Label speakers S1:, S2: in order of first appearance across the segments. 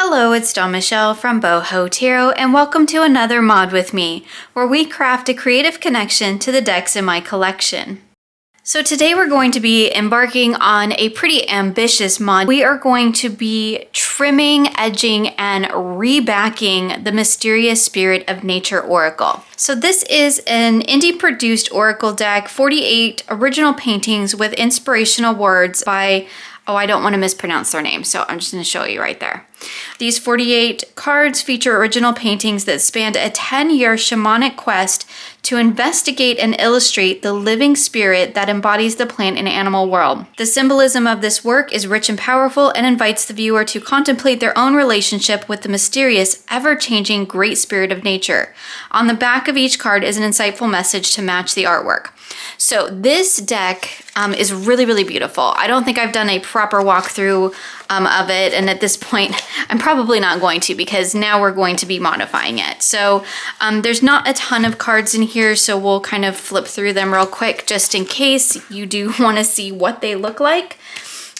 S1: Hello, it's Dawn Michelle from Boho Tarot, and welcome to another mod with me, where we craft a creative connection to the decks in my collection. So today we're going to be embarking on a pretty ambitious mod. We are going to be trimming, edging, and rebacking the Mysterious Spirit of Nature Oracle. So this is an indie-produced oracle deck, 48 original paintings with inspirational words by I don't want to mispronounce their name, so I'm just going to show you right there. These 48 cards feature original paintings that spanned a 10-year shamanic quest to investigate and illustrate the living spirit that embodies the plant and animal world. The symbolism of this work is rich and powerful and invites the viewer to contemplate their own relationship with the mysterious, ever-changing great spirit of nature. On the back of each card is an insightful message to match the artwork. So this deck is really, really beautiful. I don't think I've done a proper walkthrough of it, and at this point I'm probably not going to, because now we're going to be modifying it. So there's not a ton of cards in here, so we'll kind of flip through them real quick just in case you do want to see what they look like.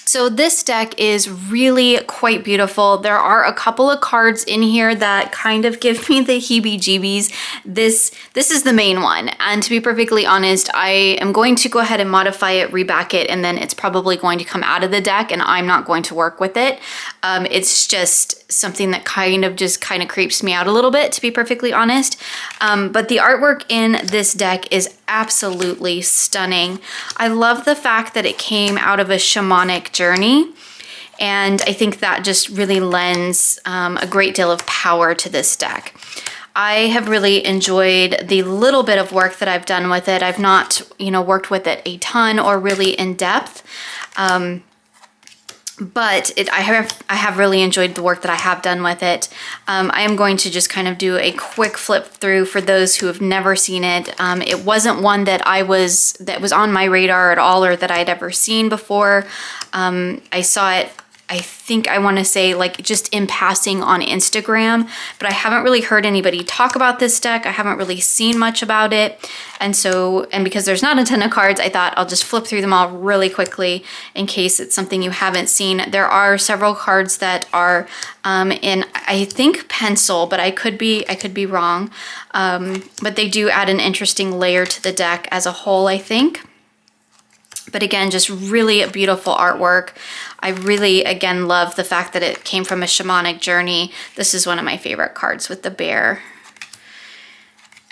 S1: So this deck is really quite beautiful. There are a couple of cards in here that kind of give me the heebie-jeebies. This is the main one, and to be perfectly honest, I am going to go ahead and modify it, reback it, and then it's probably going to come out of the deck and I'm not going to work with it. It's just something that kind of creeps me out a little bit, to be perfectly honest. But the artwork in this deck is absolutely stunning. I love the fact that it came out of a shamanic journey, and I think that just really lends a great deal of power to this deck. I have really enjoyed the little bit of work that I've done with it. I've not, worked with it a ton or really in depth. But I have really enjoyed the work that I have done with it. I am going to just kind of do a quick flip through for those who have never seen it. It wasn't one that was on my radar at all, or that I'd ever seen before. I saw it, I want to say, like, just in passing on Instagram, but I haven't really heard anybody talk about this deck. I haven't really seen much about it. And because there's not a ton of cards, I thought I'll just flip through them all really quickly in case it's something you haven't seen. There are several cards that are in, I think, pencil, but I could be wrong. But they do add an interesting layer to the deck as a whole, I think. But again, just really beautiful artwork. I really, again, love the fact that it came from a shamanic journey. This is one of my favorite cards with the bear.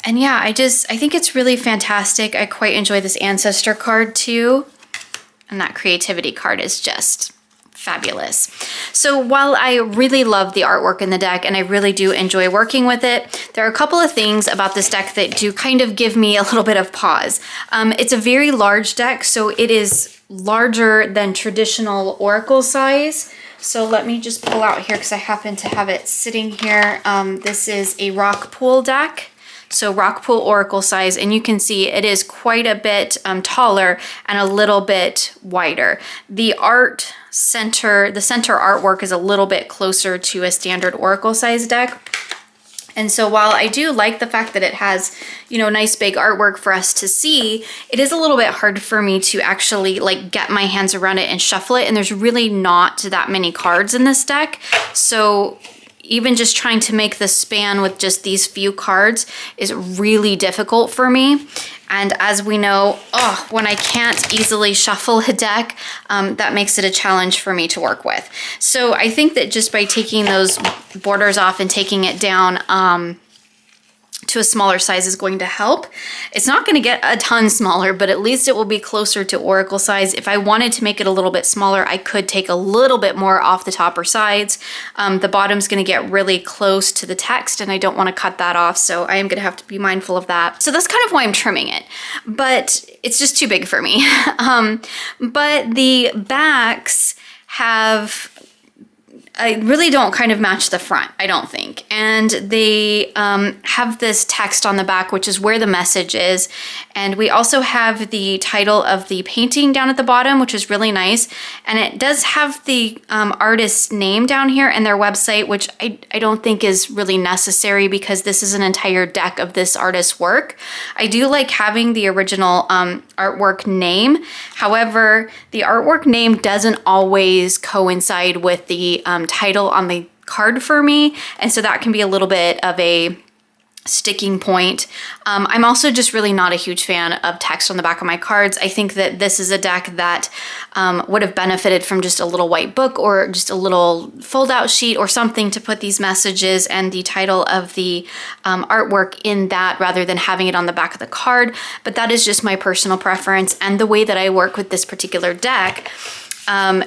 S1: And yeah, I think it's really fantastic. I quite enjoy this ancestor card too. And that creativity card is just fabulous. So while I really love the artwork in the deck and I really do enjoy working with it, there are a couple of things about this deck that do kind of give me a little bit of pause. It's a very large deck, so it is larger than traditional oracle size. So let me just pull out here because I happen to have it sitting here. This is a rock pool deck. So rock pool oracle size, and you can see it is quite a bit taller and a little bit wider. The center artwork is a little bit closer to a standard oracle size deck. And so while I do like the fact that it has, nice big artwork for us to see, it is a little bit hard for me to actually get my hands around it and shuffle it. And there's really not that many cards in this deck. So even just trying to make the span with just these few cards is really difficult for me. And as we know, when I can't easily shuffle a deck, that makes it a challenge for me to work with. So I think that just by taking those borders off and taking it down to a smaller size is going to help. It's not going to get a ton smaller, but at least it will be closer to oracle size. If I wanted to make it a little bit smaller, I could take a little bit more off the top or sides. The bottom's going to get really close to the text, and I don't want to cut that off, so I am going to have to be mindful of that. So that's kind of why I'm trimming it, but it's just too big for me. But the backs I really don't kind of match the front, I don't think. And they have this text on the back, which is where the message is. And we also have the title of the painting down at the bottom, which is really nice. And it does have the artist's name down here and their website, which I don't think is really necessary because this is an entire deck of this artist's work. I do like having the original artwork name. However, the artwork name doesn't always coincide with the title on the card for me. And so that can be a little bit of a sticking point. I'm also just really not a huge fan of text on the back of my cards. I think that this is a deck that would have benefited from just a little white book or just a little fold out sheet or something to put these messages and the title of the artwork in that rather than having it on the back of the card. But that is just my personal preference and the way that I work with this particular deck.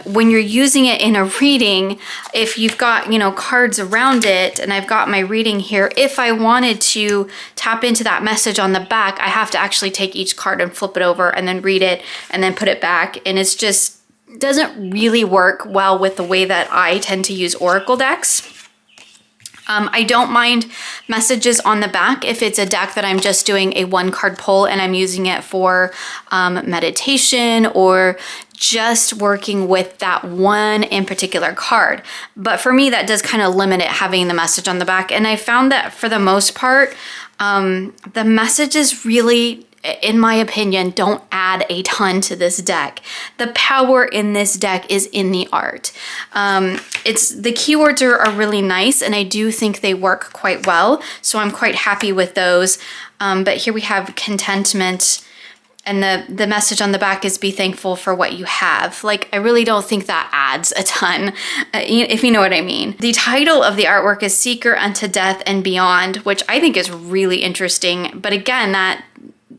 S1: When you're using it in a reading, if you've got, you know, cards around it, and I've got my reading here, if I wanted to tap into that message on the back, I have to actually take each card and flip it over and then read it and then put it back. And it's just doesn't really work well with the way that I tend to use Oracle decks. I don't mind messages on the back if it's a deck that I'm just doing a 1-card pull and I'm using it for meditation or just working with that one in particular card. But for me, that does kind of limit it having the message on the back. And I found that for the most part, the messages really, in my opinion, don't add a ton to this deck. The power in this deck is in the art. The keywords are really nice, and I do think they work quite well. So I'm quite happy with those. But here we have contentment, and the message on the back is be thankful for what you have. Like, I really don't think that adds a ton, if you know what I mean. The title of the artwork is Seeker Unto Death and Beyond, which I think is really interesting. But again, that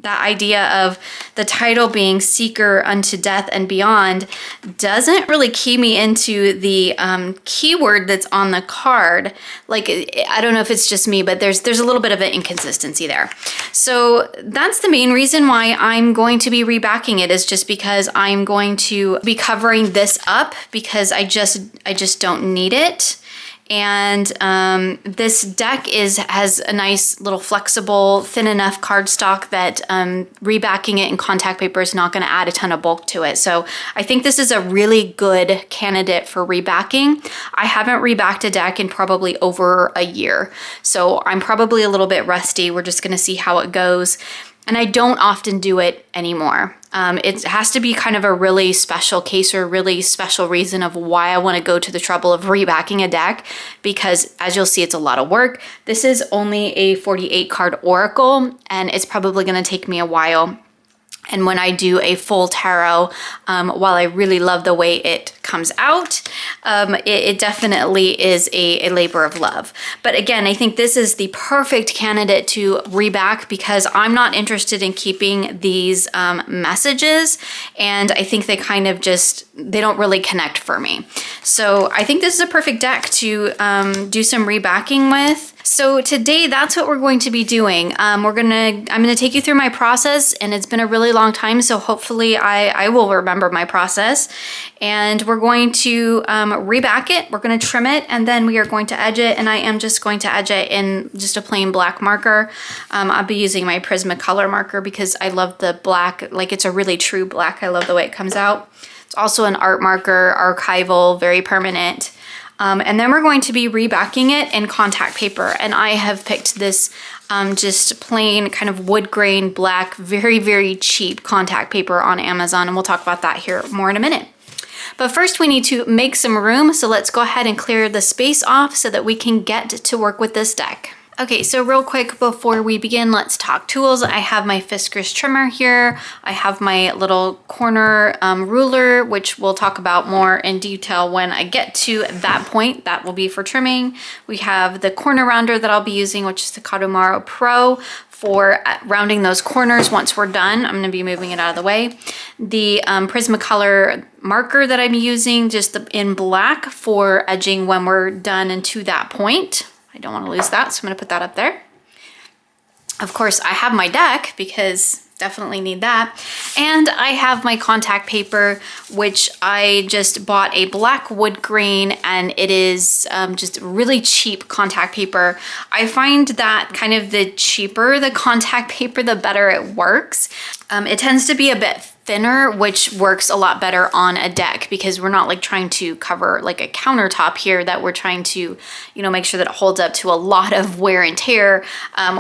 S1: idea of the title being Seeker Unto Death and Beyond doesn't really key me into the keyword that's on the card. Like, I don't know if it's just me, but there's a little bit of an inconsistency there. So that's the main reason why I'm going to be rebacking it, is just because I'm going to be covering this up because I just don't need it. And this deck has a nice little flexible, thin enough cardstock that rebacking it in contact paper is not going to add a ton of bulk to it. So I think this is a really good candidate for rebacking. I haven't rebacked a deck in probably over a year, so I'm probably a little bit rusty. We're just going to see how it goes. And I don't often do it anymore. It has to be kind of a really special case or a really special reason of why I want to go to the trouble of rebacking a deck, because as you'll see, it's a lot of work. This is only a 48 card oracle, and it's probably going to take me a while. And when I do a full tarot, while I really love the way it comes out, it definitely is a labor of love. But again, I think this is the perfect candidate to reback because I'm not interested in keeping these messages, and I think they kind of they don't really connect for me. So I think this is a perfect deck to do some rebacking with. So today, that's what we're going to be doing. I'm gonna take you through my process, and it's been a really long time, so hopefully I will remember my process. And we're going to reback it, we're gonna trim it, and then we are going to edge it, and I am just going to edge it in just a plain black marker. I'll be using my Prismacolor marker because I love the black, like it's a really true black. I love the way it comes out. It's also an art marker, archival, very permanent. And then we're going to be rebacking it in contact paper. And I have picked this just plain kind of wood grain black, very, very cheap contact paper on Amazon. And we'll talk about that here more in a minute. But first we need to make some room. So let's go ahead and clear the space off so that we can get to work with this deck. Okay, so real quick before we begin, let's talk tools. I have my Fiskars trimmer here. I have my little corner ruler, which we'll talk about more in detail when I get to that point. That will be for trimming. We have the corner rounder that I'll be using, which is the Kadomaro Pro for rounding those corners once we're done. I'm gonna be moving it out of the way. The Prismacolor marker that I'm using, just in black for edging when we're done and to that point. I don't want to lose that, so I'm going to put that up there. Of course, I have my deck because definitely need that. And I have my contact paper, which I just bought a black wood grain, and it is just really cheap contact paper. I find that kind of the cheaper the contact paper, the better it works. It tends to be a bit thinner, which works a lot better on a deck because we're not like trying to cover like a countertop here that we're trying to, you know, make sure that it holds up to a lot of wear and tear.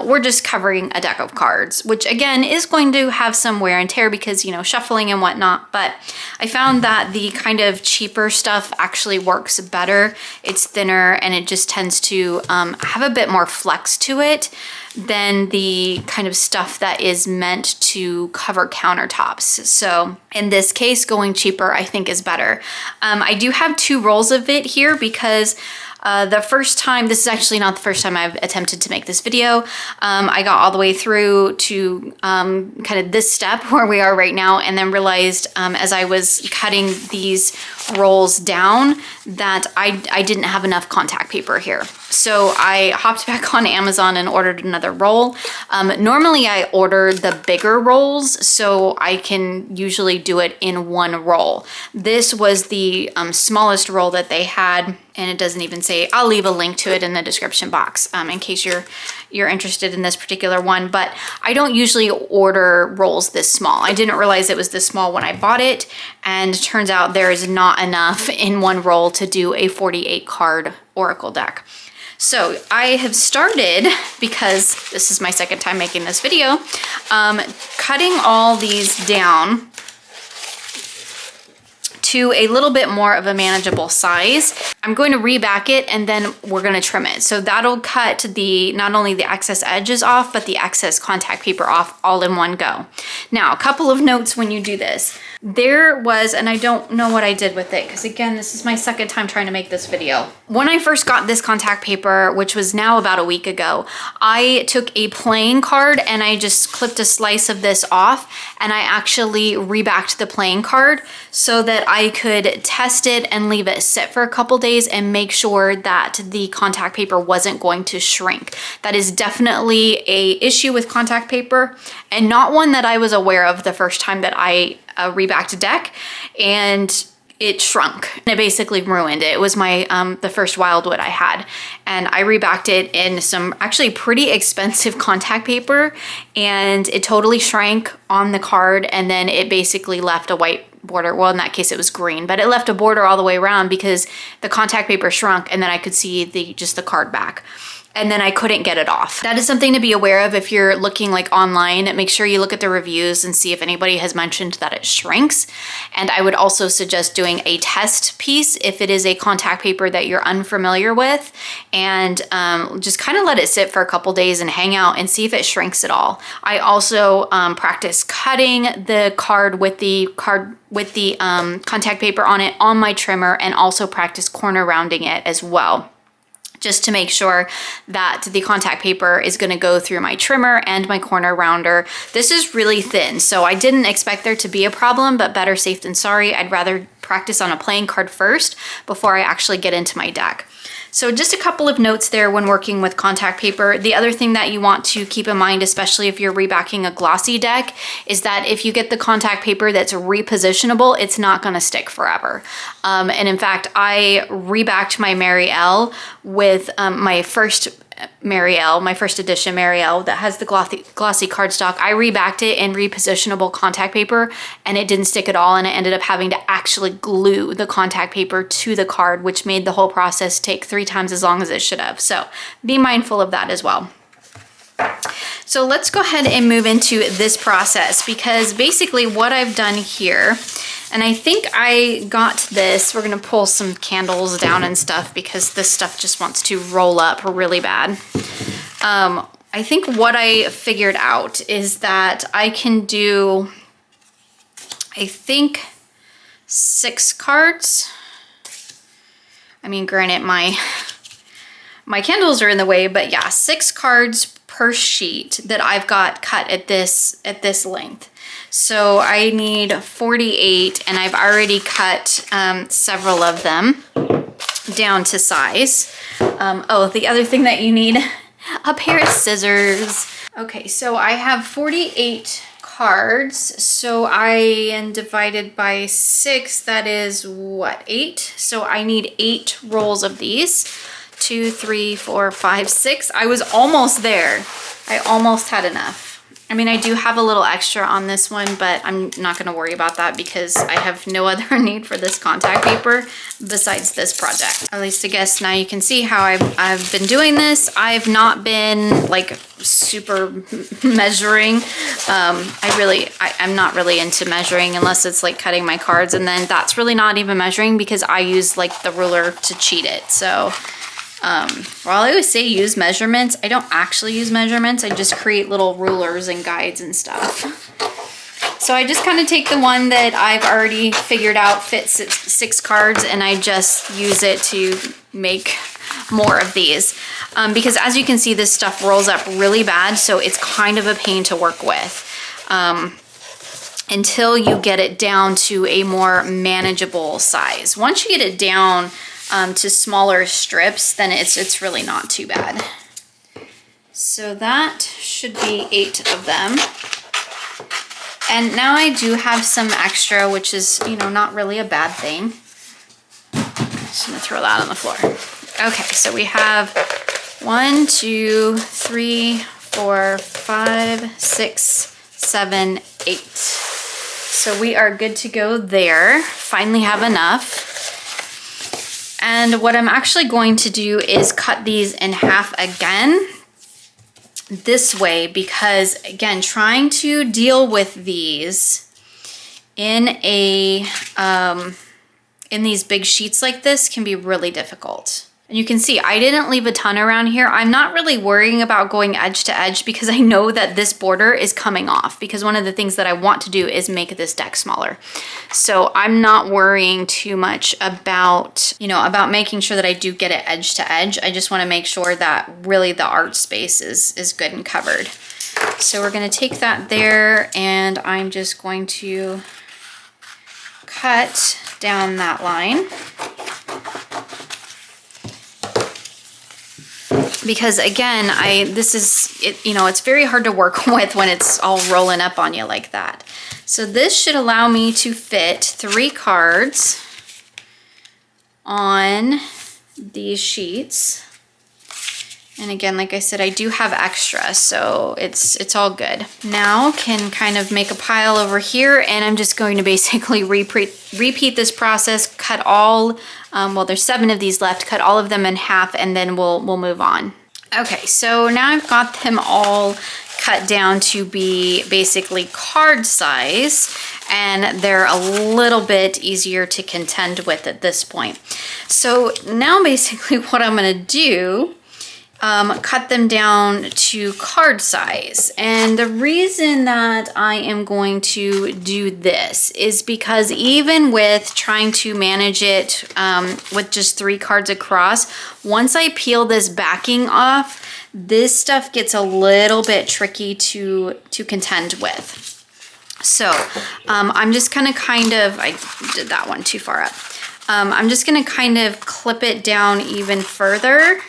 S1: We're just covering a deck of cards, which again is going to have some wear and tear because, you know, shuffling and whatnot. But I found that the kind of cheaper stuff actually works better. It's thinner and it just tends to have a bit more flex to it than the kind of stuff that is meant to cover countertops. So in this case, going cheaper I think is better. I do have 2 rolls of it here because the first time, this is actually not the first time I've attempted to make this video. I got all the way through to kind of this step where we are right now, and then realized as I was cutting these rolls down that I didn't have enough contact paper here. So I hopped back on Amazon and ordered another roll. Normally I order the bigger rolls so I can usually do it in one roll. This was the smallest roll that they had, and it doesn't even say, I'll leave a link to it in the description box in case you're interested in this particular one, but I don't usually order rolls this small. I didn't realize it was this small when I bought it, and it turns out there is not enough in one roll to do a 48 card Oracle deck. So I have started, because this is my second time making this video, cutting all these down to a little bit more of a manageable size. I'm going to reback it and then we're going to trim it. So that'll cut not only the excess edges off, but the excess contact paper off all in one go. Now, a couple of notes when you do this. There was, and I don't know what I did with it, because again, this is my second time trying to make this video. When I first got this contact paper, which was now about a week ago, I took a plain card and I just clipped a slice of this off, and I actually rebacked the plain card so that I could test it and leave it sit for a couple days and make sure that the contact paper wasn't going to shrink. That is definitely an issue with contact paper, and not one that I was aware of the first time that I rebacked a deck, and it shrunk. It basically ruined it. It was my the first wildwood I had, and I rebacked it in some actually pretty expensive contact paper, and it totally shrank on the card, and then it basically left a white border. Well, in that case it was green, but it left a border all the way around because the contact paper shrunk, and then I could see just the card back. And then I couldn't get it off. That is something to be aware of if you're looking like online. Make sure you look at the reviews and see if anybody has mentioned that it shrinks. And I would also suggest doing a test piece if it is a contact paper that you're unfamiliar with, and just kind of let it sit for a couple days and hang out and see if it shrinks at all. I also practice cutting the card with the contact paper on it on my trimmer, and also practice corner rounding it as well, just to make sure that the contact paper is going to go through my trimmer and my corner rounder. This is really thin, so I didn't expect there to be a problem, but better safe than sorry. I'd rather practice on a plain card first before I actually get into my deck. So just a couple of notes there when working with contact paper. The other thing that you want to keep in mind, especially if you're rebacking a glossy deck, is that if you get the contact paper that's repositionable, it's not going to stick forever. And in fact, I rebacked my Mary L with my first edition Mary L that has the glossy cardstock. I rebacked it in repositionable contact paper, and it didn't stick at all, and I ended up having to actually glue the contact paper to the card, which made the whole process take 3 times as long as it should have. So be mindful of that as well. So let's go ahead and move into this process, because basically what I've done here, and I think I got this, we're gonna pull some candles down and stuff because this stuff just wants to roll up really bad. I think what I figured out is that I can do, I think 6 cards. I mean, granted, my candles are in the way, but yeah, 6 cards per sheet that I've got cut at this length. So I need 48, and I've already cut several of them down to size. Oh, the other thing that you need, a pair of scissors. Okay, so I have 48 cards, so I am divided by 6, that is what, 8? So I need 8 rolls of these. 2, 3, 4, 5, 6. I was almost there. I almost had enough. I mean, I do have a little extra on this one, but I'm not going to worry about that because I have no other need for this contact paper besides this project. Or at least I guess now you can see how I've been doing this. I've not been like super measuring. I'm not really into measuring unless it's like cutting my cards, and then that's really not even measuring because I use like the ruler to cheat it. So while I always say use measurements, I don't actually use measurements. I just create little rulers and guides and stuff. So I just kind of take the one that I've already figured out fits 6 cards, and I just use it to make more of these. Because as you can see, this stuff rolls up really bad, so it's kind of a pain to work with. Until you get it down to a more manageable size. Once you get it down to smaller strips, then it's really not too bad. So that should be 8 of them. And now I do have some extra, which is, you know, not really a bad thing. Just gonna throw that on the floor. Okay, so we have 1, 2, 3, 4, 5, 6, 7, 8. So we are good to go there. Finally have enough. And what I'm actually going to do is cut these in half again this way, because again, trying to deal with these in these big sheets like this can be really difficult. And you can see I didn't leave a ton around here. I'm not really worrying about going edge to edge because I know that this border is coming off, because one of the things that I want to do is make this deck smaller. So I'm not worrying too much about, you know, about making sure that I do get it edge to edge. I just want to make sure that really the art space is good and covered. So we're going to take that there, and I'm just going to cut down that line. Because again, it's very hard to work with when it's all rolling up on you like that. So this should allow me to fit 3 cards on these sheets. And again, like I said, I do have extra, so it's all good. Now can kind of make a pile over here, and I'm just going to basically repeat this process, cut all, well, there's 7 of these left, cut all of them in half, and then we'll move on. Okay, so now I've got them all cut down to be basically card size, and they're a little bit easier to contend with at this point. So now basically what I'm gonna do, cut them down to card size. And the reason that I am going to do this is because even with trying to manage it with just 3 cards across, once I peel this backing off, this stuff gets a little bit tricky to contend with. So I'm just gonna I did that one too far up. I'm just gonna kind of clip it down even further,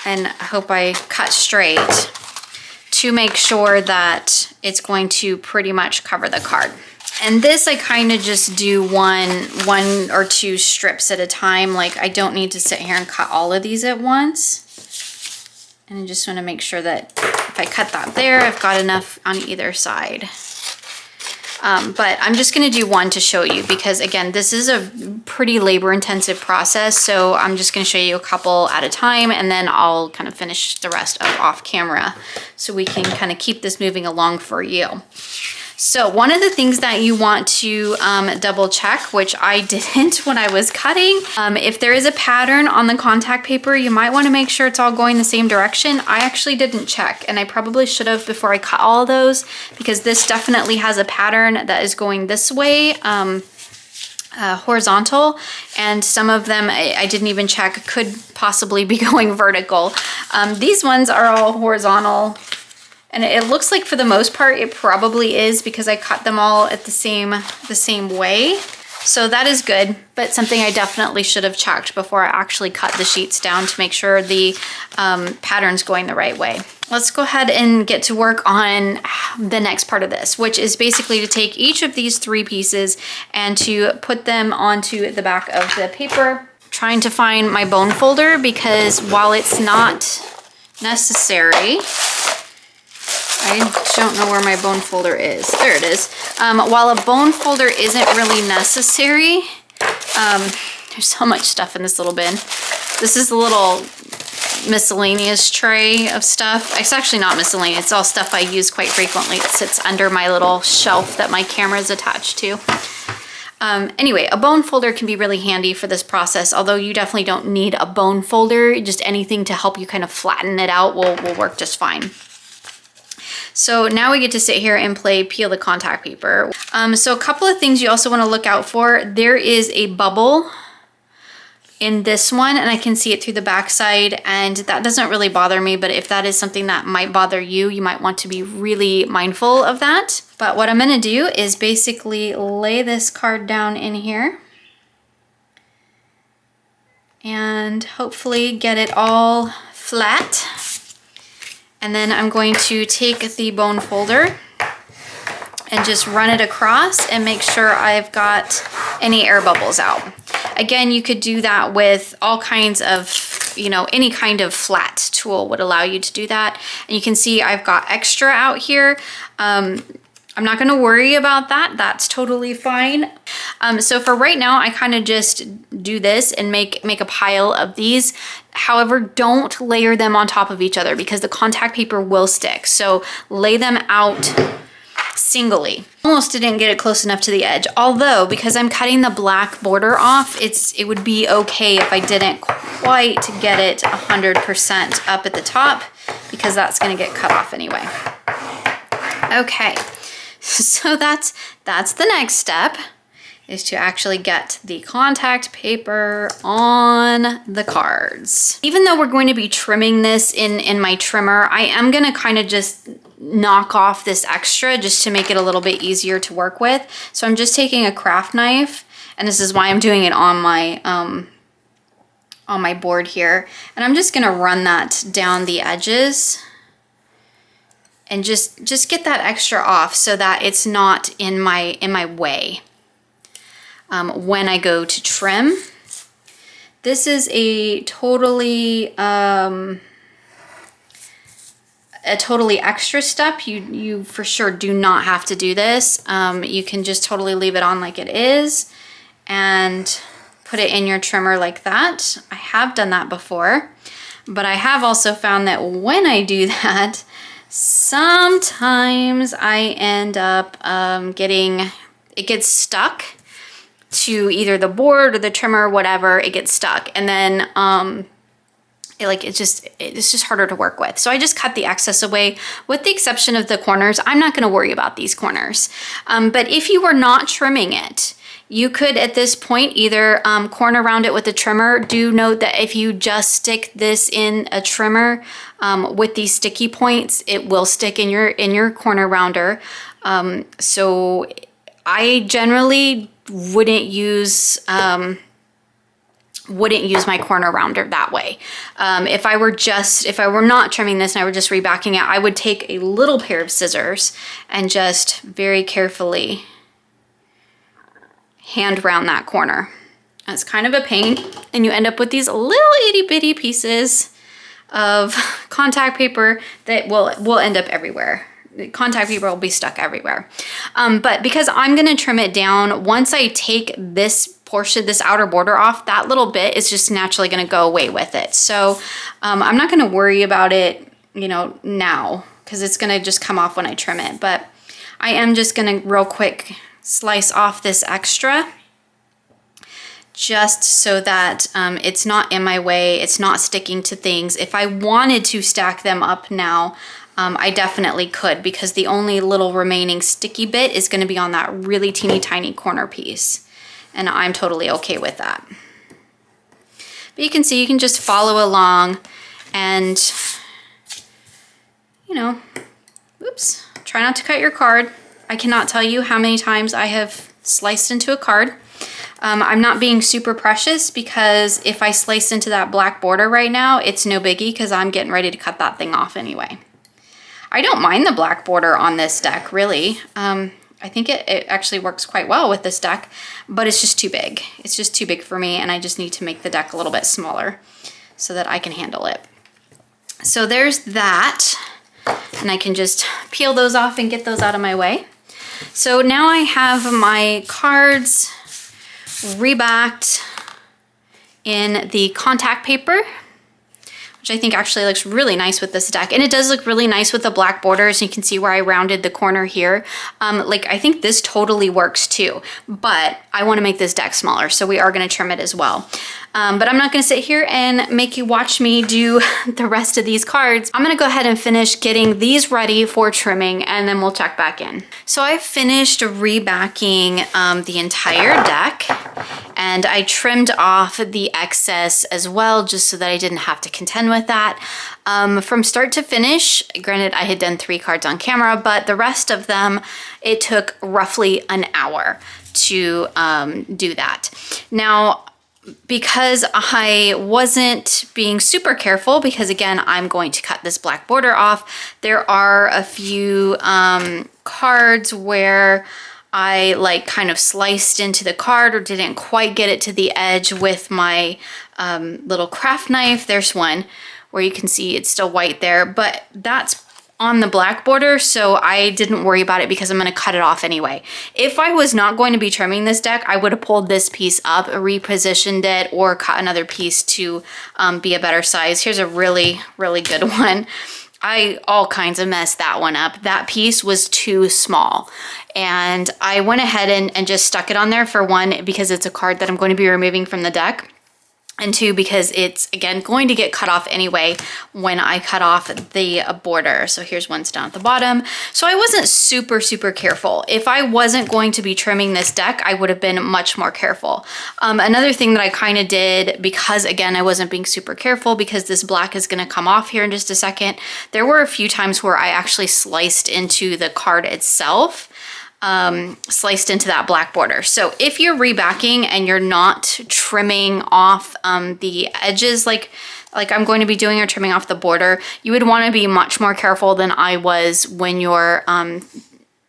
S1: and hope I cut straight to make sure that it's going to pretty much cover the card. And this I kind of just do one or 2 strips at a time. Like I don't need to sit here and cut all of these at once. And I just want to make sure that if I cut that there, I've got enough on either side. But I'm just going to do one to show you, because again, this is a pretty labor intensive process. So I'm just going to show you a couple at a time, and then I'll kind of finish the rest up off camera so we can kind of keep this moving along for you. So one of the things that you want to double check, which I didn't when I was cutting, if there is a pattern on the contact paper, you might want to make sure it's all going the same direction. I actually didn't check, and I probably should have before I cut all of those, because this definitely has a pattern that is going this way, horizontal, and some of them I didn't even check could possibly be going vertical. These ones are all horizontal. And it looks like for the most part, it probably is, because I cut them all at the same way. So that is good, but something I definitely should have checked before I actually cut the sheets down to make sure the pattern's going the right way. Let's go ahead and get to work on the next part of this, which is basically to take each of these 3 pieces and to put them onto the back of the paper. Trying to find my bone folder, because while it's not necessary, I don't know where my bone folder is. There it is. While a bone folder isn't really necessary, there's so much stuff in this little bin. This is the little miscellaneous tray of stuff. It's actually not miscellaneous. It's all stuff I use quite frequently. It sits under my little shelf that my camera is attached to. Anyway, a bone folder can be really handy for this process, although you definitely don't need a bone folder. Just anything to help you kind of flatten it out will work just fine. So now we get to sit here and play peel the contact paper. So a couple of things you also want to look out for. There is a bubble in this one, and I can see it through the backside, and that doesn't really bother me, but if that is something that might bother you, you might want to be really mindful of that. But what I'm going to do is basically lay this card down in here and hopefully get it all flat. And then I'm going to take the bone folder and just run it across and make sure I've got any air bubbles out. Again, you could do that with all kinds of, you know, any kind of flat tool would allow you to do that. And you can see I've got extra out here. I'm not gonna worry about that. That's totally fine. So for right now, I kind of just do this and make a pile of these. However, don't layer them on top of each other because the contact paper will stick. So lay them out singly. Almost didn't get it close enough to the edge. Although, because I'm cutting the black border off, it would be okay if I didn't quite get it 100% up at the top, because that's gonna get cut off anyway. Okay, so that's the next step, is to actually get the contact paper on the cards. Even though we're going to be trimming this in my trimmer, I am gonna kind of just knock off this extra just to make it a little bit easier to work with. So I'm just taking a craft knife, and this is why I'm doing it on my board here. And I'm just gonna run that down the edges and just get that extra off so that it's not in my way when I go to trim. This is a totally extra step. You for sure do not have to do this. You can just totally leave it on like it is and put it in your trimmer like that. I have done that before, but I have also found that when I do that, sometimes I end up it gets stuck to either the board or the trimmer or whatever. It gets stuck, and then it's just harder to work with. So I just cut the excess away, with the exception of the corners. I'm not going to worry about these corners. But if you were not trimming it, you could at this point either corner around it with a trimmer. Do note that if you just stick this in a trimmer with these sticky points, it will stick in your corner rounder. So I generally wouldn't use my corner rounder that way. If I were not trimming this and I were just rebacking it, I would take a little pair of scissors and just very carefully hand round that corner. It's kind of a pain, and you end up with these little itty bitty pieces of contact paper that will end up everywhere. The contact paper will be stuck everywhere. But because I'm gonna trim it down, once I take this portion, this outer border off, that little bit is just naturally gonna go away with it. So I'm not gonna worry about it, now, because it's gonna just come off when I trim it. But I am just gonna real quick slice off this extra, just so that it's not in my way, it's not sticking to things. If I wanted to stack them up now, I definitely could, because the only little remaining sticky bit is going to be on that really teeny tiny corner piece, and I'm totally okay with that. But you can see, you can just follow along and, oops, try not to cut your card. I cannot tell you how many times I have sliced into a card. I'm not being super precious, because if I slice into that black border right now, it's no biggie, because I'm getting ready to cut that thing off anyway. I don't mind the black border on this deck, really. I think it actually works quite well with this deck, but it's just too big. It's just too big for me, and I just need to make the deck a little bit smaller so that I can handle it. So there's that. and I can just peel those off and get those out of my way. So now I have my cards rebacked in the contact paper, which I think actually looks really nice with this deck. And it does look really nice with the black borders. You can see where I rounded the corner here. Like I think this totally works too, but I want to make this deck smaller, so we are going to trim it as well. But I'm not going to sit here and make you watch me do the rest of these cards. I'm going to go ahead and finish getting these ready for trimming, and then we'll check back in. So I finished rebacking the entire deck, and I trimmed off the excess as well, just so that I didn't have to contend with that. From start to finish, granted I had done 3 cards on camera, but the rest of them, it took roughly an hour to do that. Now, because I wasn't being super careful, because again, I'm going to cut this black border off, there are a few cards where I like kind of sliced into the card or didn't quite get it to the edge with my little craft knife. There's one where you can see it's still white there, but that's on the black border, so I didn't worry about it because I'm going to cut it off anyway. If I was not going to be trimming this deck, I would have pulled this piece up, repositioned it, or cut another piece to be a better size. Here's a really, really good one. I all kinds of messed that one up. That piece was too small, and I went ahead and just stuck it on there, for one, because it's a card that I'm going to be removing from the deck, and 2, because it's, again, going to get cut off anyway when I cut off the border. So here's one's down at the bottom. So I wasn't super, super careful. If I wasn't going to be trimming this deck, I would have been much more careful. Another thing that I kind of did, because again, I wasn't being super careful, because this black is going to come off here in just a second, there were a few times where I actually sliced into the card itself, sliced into that black border. So if you're rebacking and you're not trimming off the edges like I'm going to be doing, or trimming off the border, you would want to be much more careful than I was when you're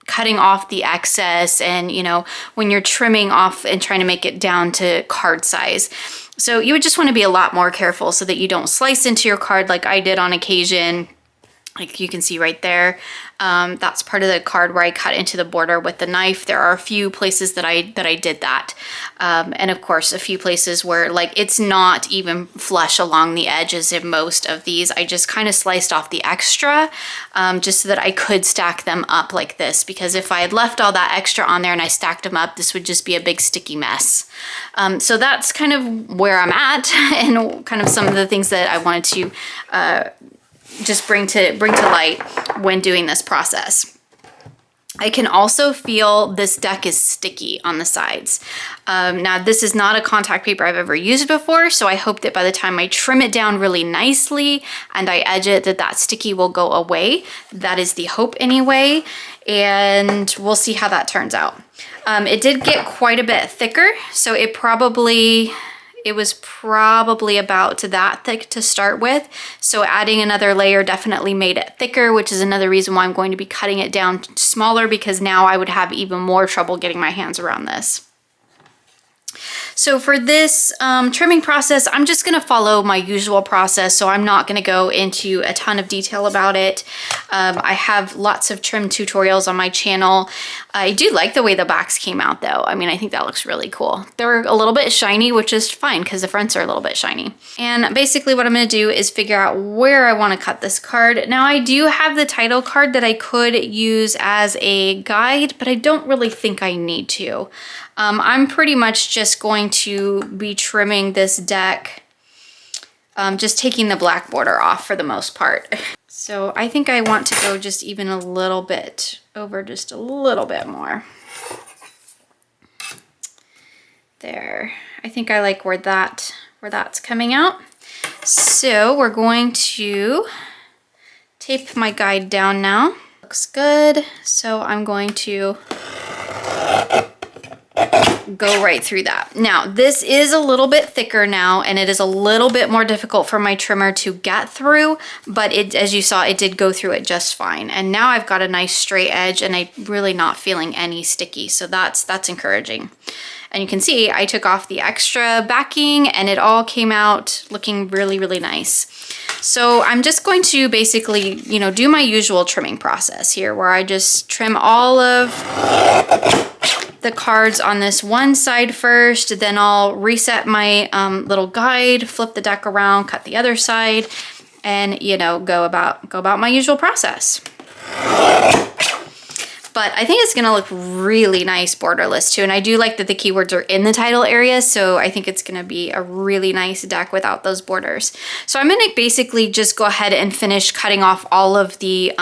S1: cutting off the excess, and you know, when you're trimming off and trying to make it down to card size. So you would just want to be a lot more careful so that you don't slice into your card like I did on occasion. Like you can see right there, that's part of the card where I cut into the border with the knife. There are a few places that I did that. And of course, a few places where like it's not even flush along the edges in most of these. I just kind of sliced off the extra just so that I could stack them up like this. Because if I had left all that extra on there and I stacked them up, this would just be a big sticky mess. So that's kind of where I'm at, and kind of some of the things that I wanted to just bring to light when doing this process. I can also feel this deck is sticky on the sides. Now this is not a contact paper I've ever used before, so I hope that by the time I trim it down really nicely and I edge it, that sticky will go away. That is the hope anyway, and we'll see how that turns out. It did get quite a bit thicker, so it was probably about that thick to start with. So adding another layer definitely made it thicker, which is another reason why I'm going to be cutting it down smaller, because now I would have even more trouble getting my hands around this. So for this trimming process, I'm just going to follow my usual process, so I'm not going to go into a ton of detail about it. I have lots of trim tutorials on my channel. I do like the way the backs came out though. I mean, I think that looks really cool. They're a little bit shiny, which is fine because the fronts are a little bit shiny. And basically what I'm going to do is figure out where I want to cut this card. Now I do have the title card that I could use as a guide, but I don't really think I need to. I'm pretty much just going to be trimming this deck, just taking the black border off for the most part. So I think I want to go just even a little bit over, just a little bit more. There. I think I like where that's coming out. So we're going to tape my guide down now. Looks good. So I'm going to go right through that. Now, this is a little bit thicker now, and it is a little bit more difficult for my trimmer to get through, but it, as you saw, it did go through it just fine. And now I've got a nice straight edge, and I'm really not feeling any sticky, so that's encouraging. And you can see I took off the extra backing and it all came out looking really, really nice. So I'm just going to basically, you know, do my usual trimming process here where I just trim all of the cards on this one side first, then I'll reset my little guide, flip the deck around, cut the other side, and, you know, go about my usual process. But I think it's gonna look really nice borderless too. And I do like that the keywords are in the title area, so I think it's gonna be a really nice deck without those borders. So I'm gonna basically just go ahead and finish cutting off all of the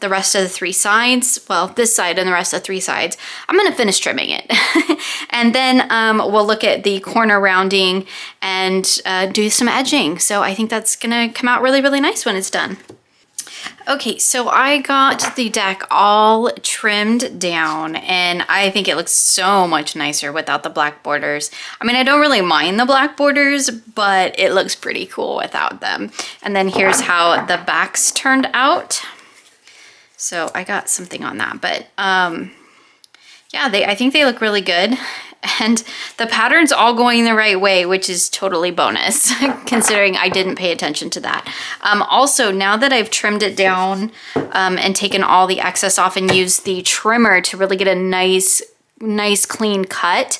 S1: rest of the 3 sides. Well, this side and the rest of the 3 sides. I'm gonna finish trimming it. And then we'll look at the corner rounding and do some edging. So I think that's gonna come out really, really nice when it's done. Okay, so I got the deck all trimmed down and I think it looks so much nicer without the black borders. I mean, I don't really mind the black borders, but it looks pretty cool without them. And then here's how the backs turned out. So I got something on that, but yeah, I think they look really good. And the pattern's all going the right way, which is totally bonus, considering I didn't pay attention to that. Also, now that I've trimmed it down and taken all the excess off and used the trimmer to really get a nice clean cut,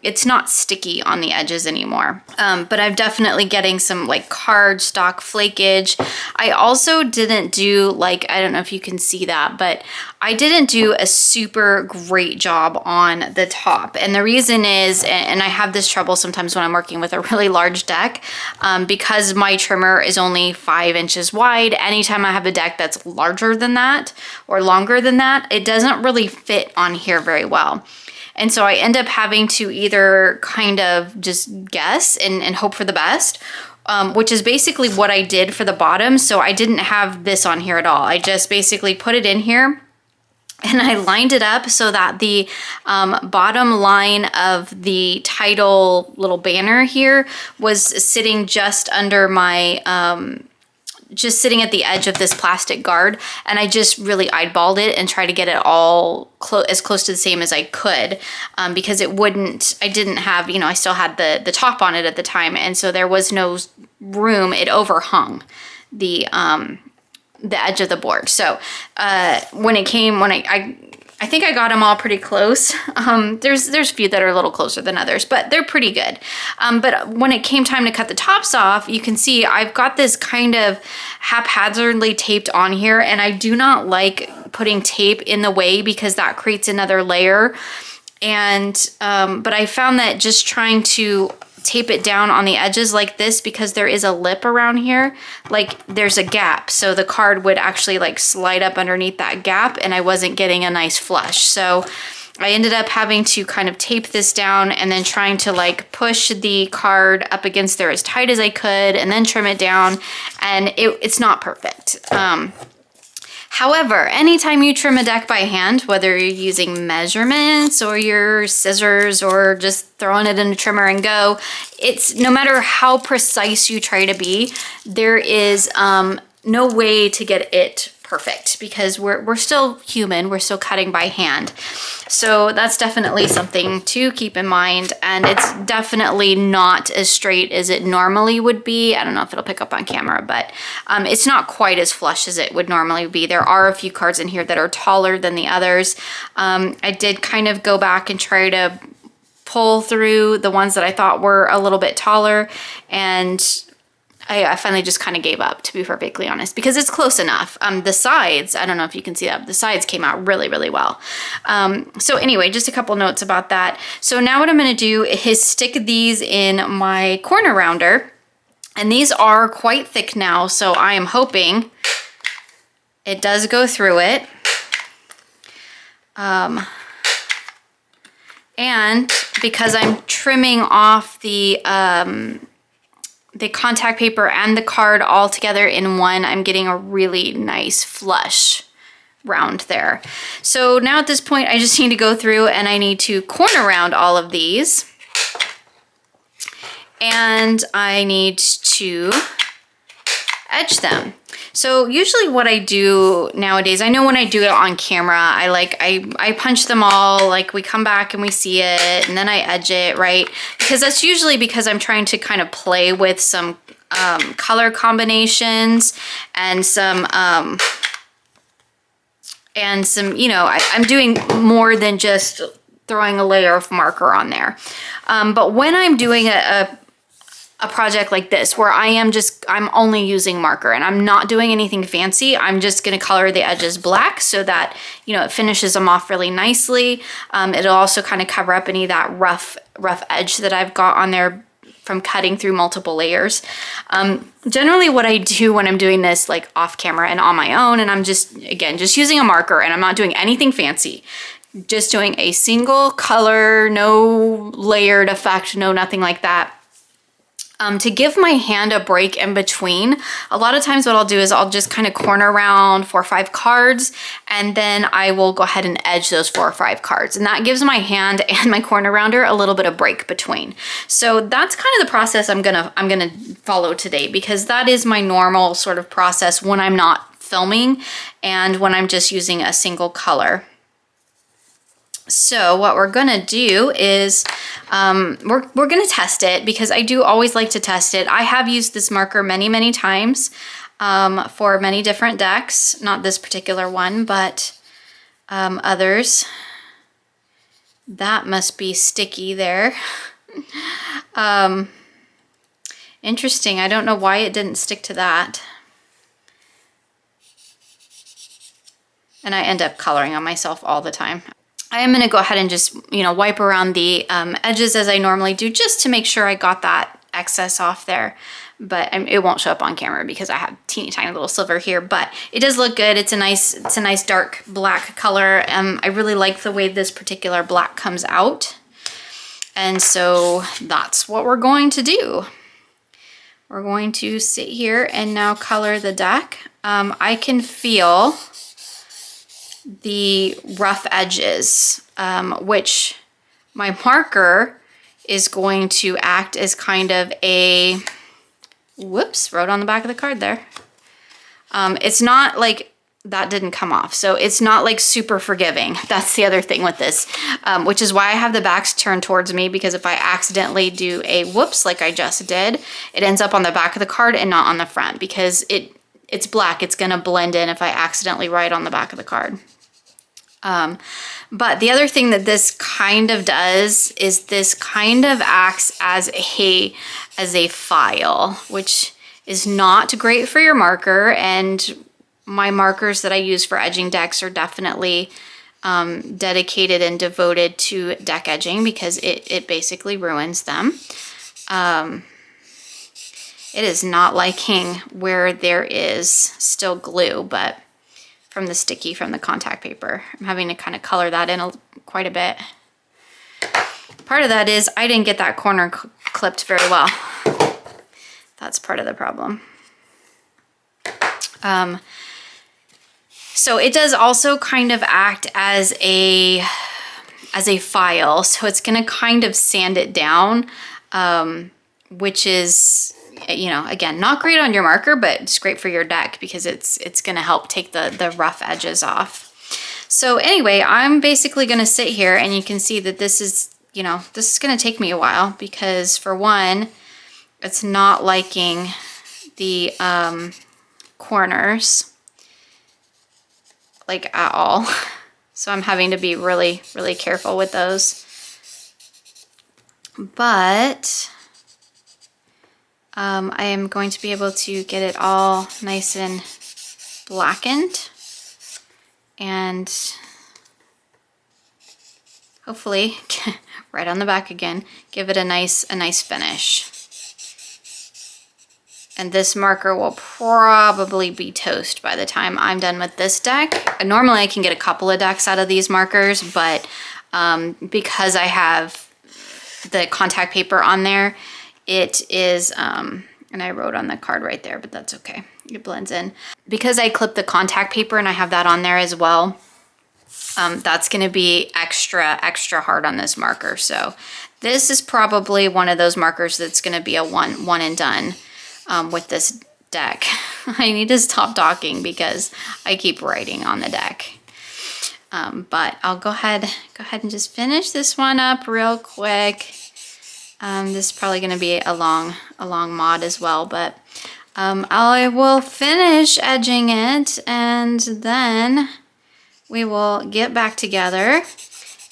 S1: it's not sticky on the edges anymore. But I'm definitely getting some like cardstock flakage. I also didn't do, like, I don't know if you can see that, but I didn't do a super great job on the top. And the reason is, and I have this trouble sometimes when I'm working with a really large deck, because my trimmer is only 5 inches wide, anytime I have a deck that's larger than that or longer than that, it doesn't really fit on here very well. And so I end up having to either kind of just guess and hope for the best, which is basically what I did for the bottom. So I didn't have this on here at all. I just basically put it in here and I lined it up so that the bottom line of the title little banner here was sitting just under my, just sitting at the edge of this plastic guard. And I just really eyeballed it and tried to get it all as close to the same as I could, because it wouldn't, I didn't have, you know, I still had the top on it at the time. And so there was no room, it overhung the edge of the board. So when it came, I think I got them all pretty close. There's a few that are a little closer than others, but they're pretty good. But when it came time to cut the tops off, you can see I've got this kind of haphazardly taped on here, and I do not like putting tape in the way because that creates another layer. And but I found that just trying to tape it down on the edges like this, because there is a lip around here, like there's a gap, so the card would actually like slide up underneath that gap and I wasn't getting a nice flush. So I ended up having to kind of tape this down and then trying to like push the card up against there as tight as I could and then trim it down, and it's not perfect. However, anytime you trim a deck by hand, whether you're using measurements or your scissors or just throwing it in a trimmer and go, it's no matter how precise you try to be, there is no way to get it perfect because we're still human, we're still cutting by hand. So that's definitely something to keep in mind, and it's definitely not as straight as it normally would be. I don't know if it'll pick up on camera, but it's not quite as flush as it would normally be. There are a few cards in here that are taller than the others. I did kind of go back and try to pull through the ones that I thought were a little bit taller, and I finally just kind of gave up, to be perfectly honest, because it's close enough. The sides, I don't know if you can see that, but the sides came out really, really well. So anyway, just a couple notes about that. So now what I'm going to do is stick these in my corner rounder, and these are quite thick now, so I am hoping it does go through it. And because I'm trimming off the contact paper and the card all together in one, I'm getting a really nice flush round there. So now at this point, I just need to go through and I need to corner round all of these. And I need to edge them. So usually what I do nowadays, I know when I do it on camera, I punch them all, like we come back and we see it, and then I edge it, right? Because that's usually because I'm trying to kind of play with some color combinations and some, you know, I'm doing more than just throwing a layer of marker on there. But when I'm doing a project like this, where I'm only using marker and I'm not doing anything fancy, I'm just gonna color the edges black so that, you know, it finishes them off really nicely. It'll also kind of cover up any of that rough edge that I've got on there from cutting through multiple layers. Generally what I do when I'm doing this like off camera and on my own, and I'm just using a marker and I'm not doing anything fancy, just doing a single color, no layered effect, no nothing like that. To give my hand a break in between, a lot of times what I'll do is I'll just kind of corner around 4 or 5 cards, and then I will go ahead and edge those 4 or 5 cards. And that gives my hand and my corner rounder a little bit of break between. So that's kind of the process I'm gonna follow today, because that is my normal sort of process when I'm not filming and when I'm just using a single color. So what we're gonna do is we're gonna test it, because I do always like to test it. I have used this marker many times for many different decks, not this particular one, but others. That must be sticky there. Interesting, I don't know why it didn't stick to that. And I end up coloring on myself all the time. I am gonna go ahead and just, you know, wipe around the edges as I normally do, just to make sure I got that excess off there. But it won't show up on camera because I have teeny tiny little silver here, but it does look good. It's a nice dark black color. I really like the way this particular black comes out. And so that's what we're going to do. We're going to sit here and now color the deck. I can feel the rough edges, which my marker is going to act as kind of a, whoops, wrote on the back of the card there. It's not like, that didn't come off, so it's not like super forgiving. That's the other thing with this, which is why I have the backs turned towards me, because if I accidentally do a whoops like I just did, it ends up on the back of the card and not on the front, because it's black. It's gonna blend in if I accidentally write on the back of the card. But the other thing that this kind of does is this kind of acts as a file, which is not great for your marker. And my markers that I use for edging decks are definitely dedicated and devoted to deck edging, because it basically ruins them. It is not liking where there is still glue, but from the sticky from the contact paper, I'm having to kind of color that in quite a bit. Part of that is I didn't get that corner clipped very well. That's part of the problem. So it does also kind of act as a file. So it's gonna kind of sand it down, which is, you know, again, not great on your marker, but it's great for your deck, because it's gonna help take the rough edges off. So anyway, I'm basically gonna sit here, and you can see that this is, you know, this is gonna take me a while, because for one, it's not liking the corners like at all. So I'm having to be really careful with those. But I am going to be able to get it all nice and blackened, and hopefully right on the back again, give it a nice finish. And this marker will probably be toast by the time I'm done with this deck. Normally I can get a couple of decks out of these markers, but because I have the contact paper on there, it is, and I wrote on the card right there, but that's okay. It blends in. Because I clipped the contact paper and I have that on there as well, that's gonna be extra hard on this marker. So this is probably one of those markers that's gonna be a one and done with this deck. I need to stop talking because I keep writing on the deck. But I'll go ahead and just finish this one up real quick. This is probably going to be a long mod as well, but I will finish edging it, and then we will get back together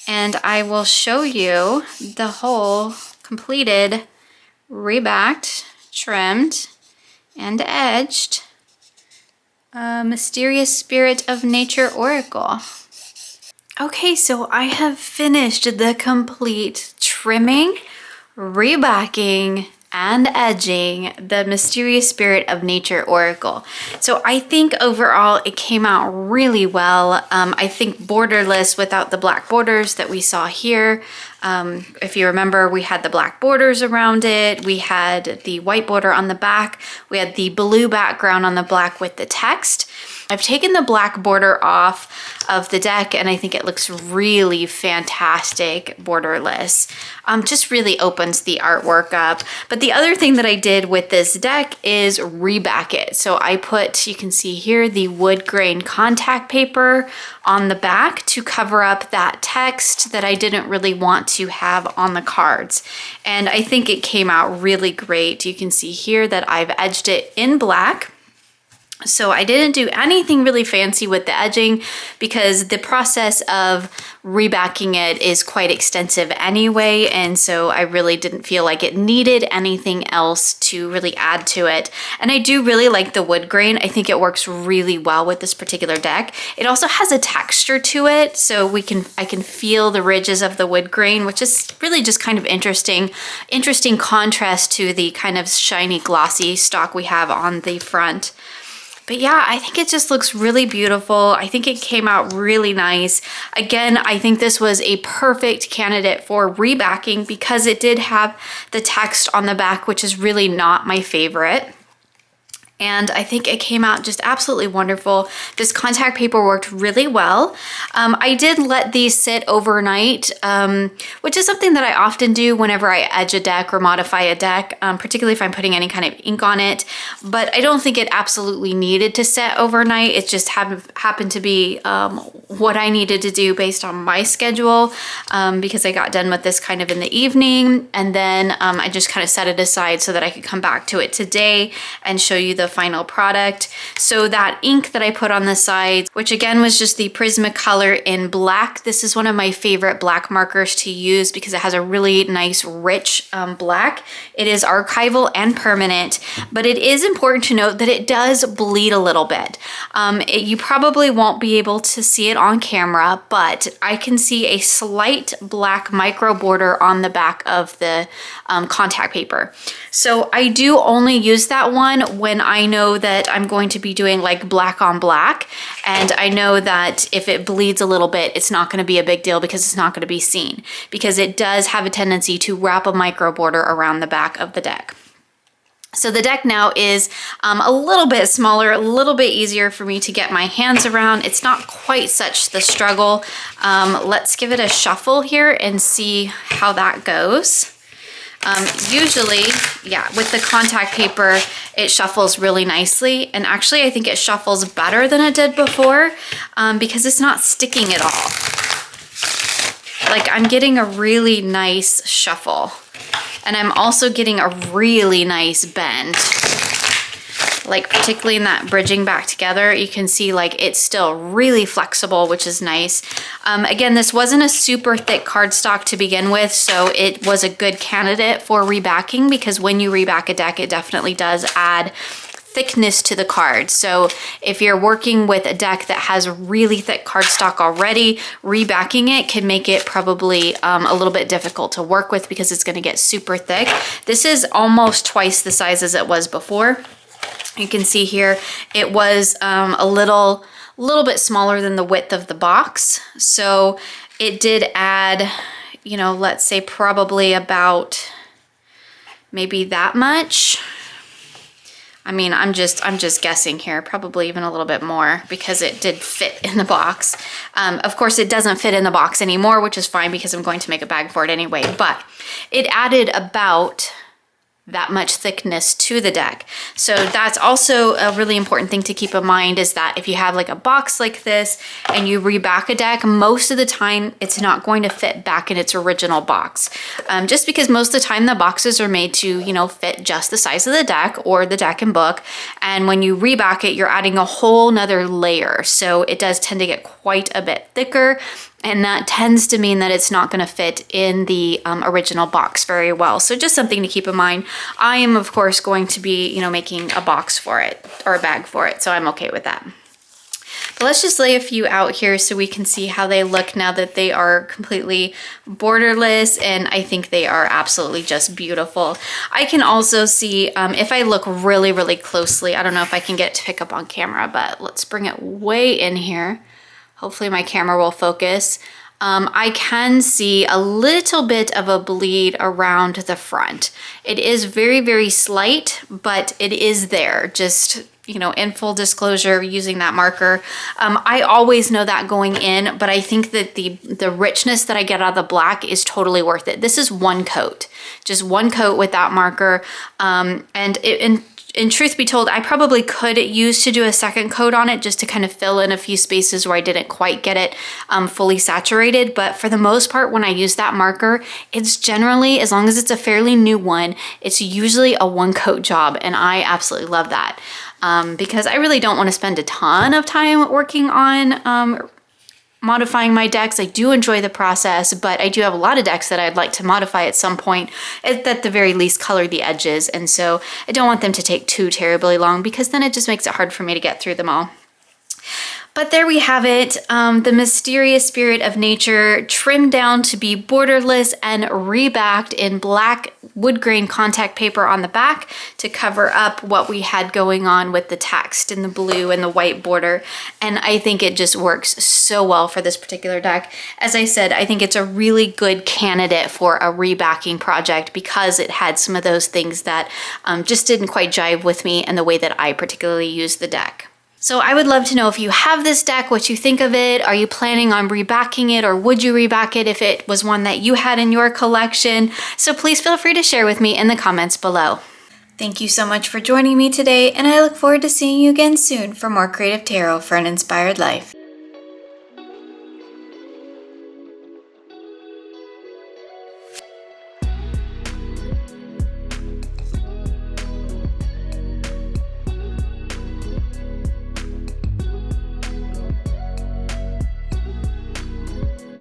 S1: and I will show you the whole completed, rebacked, trimmed, and edged Mysterious Spirit of Nature Oracle. Okay, so I have finished the complete trimming, rebacking, and edging the Mysterious Spirit of Nature Oracle. So I think overall it came out really well. I think borderless without the black borders that we saw here. If you remember, we had the black borders around it. We had the white border on the back. We had the blue background on the black with the text. I've taken the black border off of the deck and I think it looks really fantastic borderless. Just really opens the artwork up. But the other thing that I did with this deck is reback it. So I put, you can see here, the wood grain contact paper on the back to cover up that text that I didn't really want to have on the cards. And I think it came out really great. You can see here that I've edged it in black. So I didn't do anything really fancy with the edging because the process of rebacking it is quite extensive anyway, and so I really didn't feel like it needed anything else to really add to it. And I do really like the wood grain. I think it works really well with this particular deck. It also has a texture to it, so I can feel the ridges of the wood grain, which is really just kind of interesting contrast to the kind of shiny glossy stock we have on the front. But yeah, I think it just looks really beautiful. I think it came out really nice. Again, I think this was a perfect candidate for rebacking because it did have the text on the back, which is really not my favorite. And I think it came out just absolutely wonderful. This contact paper worked really well. I did let these sit overnight, which is something that I often do whenever I edge a deck or modify a deck, particularly if I'm putting any kind of ink on it. But I don't think it absolutely needed to set overnight. It just happened to be what I needed to do based on my schedule, because I got done with this kind of in the evening. And then I just kind of set it aside so that I could come back to it today and show you the final product. So that ink that I put on the sides, which again was just the Prismacolor in black. This is one of my favorite black markers to use because it has a really nice rich black. It is archival and permanent, but it is important to note that it does bleed a little bit. You probably won't be able to see it on camera, but I can see a slight black micro border on the back of the contact paper. So I do only use that one when I know that I'm going to be doing like black on black, and I know that if it bleeds a little bit, it's not going to be a big deal because it's not going to be seen, because it does have a tendency to wrap a micro border around the back of the deck. So the deck now is a little bit smaller, a little bit easier for me to get my hands around. It's not quite such the struggle. Let's give it a shuffle here and see how that goes. Usually, yeah, with the contact paper, it shuffles really nicely. And actually, I think it shuffles better than it did before because it's not sticking at all. Like, I'm getting a really nice shuffle. And I'm also getting a really nice bend. Like, particularly in that bridging back together, you can see like it's still really flexible, which is nice. Again, this wasn't a super thick cardstock to begin with, so it was a good candidate for rebacking because when you reback a deck, it definitely does add thickness to the card. So if you're working with a deck that has really thick cardstock already, rebacking it can make it probably a little bit difficult to work with because it's going to get super thick. This is almost twice the size as it was before. You can see here it was a little bit smaller than the width of the box. So it did add, you know, let's say probably about maybe that much. I mean, I'm just guessing here, probably even a little bit more because it did fit in the box. Of course, it doesn't fit in the box anymore, which is fine because I'm going to make a bag for it anyway, but it added about that much thickness to the deck. So that's also a really important thing to keep in mind, is that if you have like a box like this and you reback a deck, most of the time it's not going to fit back in its original box. Just because most of the time the boxes are made to, you know, fit just the size of the deck or the deck and book. And when you reback it, you're adding a whole nother layer. So it does tend to get quite a bit thicker. And that tends to mean that it's not going to fit in the original box very well. So just something to keep in mind. I am, of course, going to be, you know, making a box for it or a bag for it. So I'm okay with that. But let's just lay a few out here so we can see how they look now that they are completely borderless, and I think they are absolutely just beautiful. I can also see, if I look really, really closely, I don't know if I can get it to pick up on camera, but let's bring it way in here. Hopefully my camera will focus. I can see a little bit of a bleed around the front. It is very, very slight, but it is there. Just, you know, in full disclosure, using that marker. I always know that going in, but I think that the richness that I get out of the black is totally worth it. This is one coat, just one coat with that marker. And truth be told, I probably could use to do a second coat on it just to kind of fill in a few spaces where I didn't quite get it fully saturated. But for the most part, when I use that marker, it's generally, as long as it's a fairly new one, it's usually a one coat job. And I absolutely love that because I really don't want to spend a ton of time working on modifying my decks. I do enjoy the process, but I do have a lot of decks that I'd like to modify at some point, at the very least color the edges, and so I don't want them to take too terribly long because then it just makes it hard for me to get through them all. But there we have it, the mysterious spirit of nature trimmed down to be borderless and rebacked in black wood grain contact paper on the back to cover up what we had going on with the text in the blue and the white border. And I think it just works so well for this particular deck. As I said, I think it's a really good candidate for a rebacking project because it had some of those things that just didn't quite jive with me and the way that I particularly use the deck. So I would love to know if you have this deck, what you think of it. Are you planning on rebacking it, or would you reback it if it was one that you had in your collection? So please feel free to share with me in the comments below. Thank you so much for joining me today, and I look forward to seeing you again soon for more creative tarot for an inspired life.